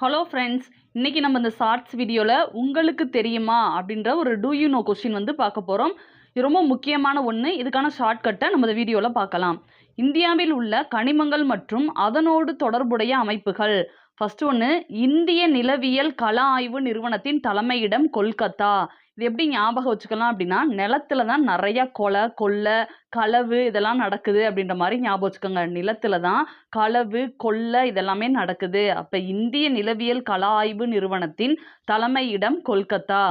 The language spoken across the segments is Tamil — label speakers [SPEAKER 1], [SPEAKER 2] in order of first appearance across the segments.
[SPEAKER 1] ஹலோ ஃப்ரெண்ட்ஸ், இன்னைக்கு நம்ம இந்த ஷார்ட்ஸ் வீடியோவில் உங்களுக்கு தெரியுமா அப்படின்ற ஒரு டூ யூ நோ கொஸ்டின் வந்து பார்க்க போகிறோம். இது ரொம்ப முக்கியமான ஒன்று. இதுக்கான ஷார்ட்கட்டை நம்ம இந்த வீடியோவில் பார்க்கலாம். இந்தியாவில் உள்ள கனிமங்கள் மற்றும் அதனோடு தொடர்புடைய அமைப்புகள். ஃபர்ஸ்ட் ஒன்று, இந்திய நிலவியல் கள ஆய்வு நிறுவனத்தின் தலைமையிடம் கொல்கத்தா. இது எப்படி ஞாபகம் வச்சுக்கலாம் அப்படின்னா, நிலத்துல தான் நிறைய கொள்ளை, களவு இதெல்லாம் நடக்குது அப்படின்ற மாதிரி ஞாபகம் வச்சுக்கோங்க. நிலத்துல தான் களவு, கொள்ளை இதெல்லாமே நடக்குது. அப்ப இந்திய நிலவியல் கள ஆய்வு நிறுவனத்தின் தலைமையிடம் கொல்கத்தா.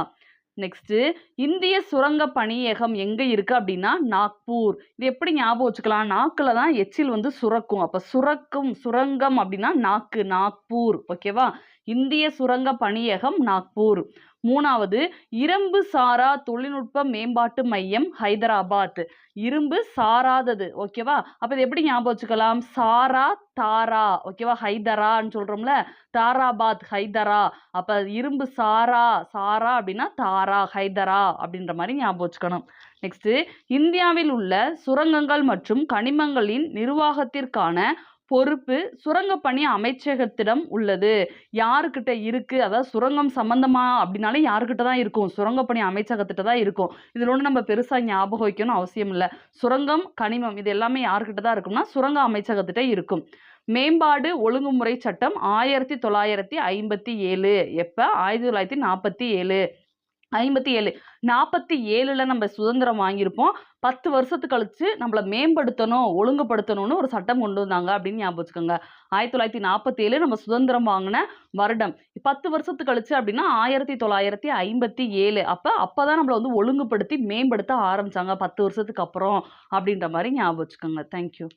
[SPEAKER 1] நெக்ஸ்ட், இந்திய சுரங்க பணியகம் எங்க இருக்கு அப்படின்னா நாக்பூர். இது எப்படி ஞாபகம் வச்சுக்கலாம்? நாக்குல தான் எச்சில் வந்து சுரக்கும். அப்ப சுரங்கம் அப்படின்னா நாக்பூர். ஓகேவா? இந்திய சுரங்க பணியகம் நாக்பூர். மூணாவது, இரும்பு சாரா தொழில்நுட்ப மேம்பாட்டு மையம் ஹைதராபாத். இரும்பு சாராதது. ஓகேவா? அப்ப இது எப்படி ஞாபகம் வச்சுக்கலாம்? சாரா தாரா. ஓகேவா? ஹைதரான்னு சொல்றோம்ல, தாராபாத் ஹைதரா. அப்ப இரும்பு சாரா அப்படின்னா தாரா, ஹைதரா அப்படின்ற மாதிரி ஞாபகம் வச்சுக்கணும். நெக்ஸ்ட், இந்தியாவில் உள்ள சுரங்கங்கள் மற்றும் கனிமங்களின் நிர்வாகத்திற்கான பொறுப்பு சுரங்கப்பணி அமைச்சகத்திடம் உள்ளது. யாருக்கிட்ட இருக்கு? அதாவது சுரங்கம் சம்பந்தமா அப்படின்னாலே யாருக்கிட்ட தான் இருக்கும்? சுரங்கப்பணி அமைச்சகத்திட்ட தான் இருக்கும். இதில் ஒன்று நம்ம பெருசா ஞாபகம் வைக்கணும் அவசியம் இல்லை. சுரங்கம், கனிமம் இது எல்லாமே யாருக்கிட்ட தான் இருக்கும்னா சுரங்க அமைச்சகத்திட்ட இருக்கும். மேம்பாடு ஒழுங்குமுறை சட்டம் 1957. எப்ப? 1947. 47ல் நம்ம சுதந்திரம் வாங்கியிருப்போம். 10 வருஷத்துக்கு கழிச்சு நம்மளை மேம்படுத்தணும், ஒழுங்குபடுத்தணும்னு ஒரு சட்டம் கொண்டு வந்தாங்க அப்படின்னு ஞாபகம் வச்சுக்கோங்க. 1947 நம்ம சுதந்திரம் வாங்கின வருடம். 10 வருஷத்துக்கு கழிச்சு அப்படின்னா 1957. அப்பதான் நம்மளை வந்து ஒழுங்குபடுத்தி மேம்படுத்த ஆரம்பிச்சாங்க 10 வருஷத்துக்கு அப்புறம் அப்படின்ற மாதிரி ஞாபகம் வச்சுக்கோங்க. தேங்க்யூ.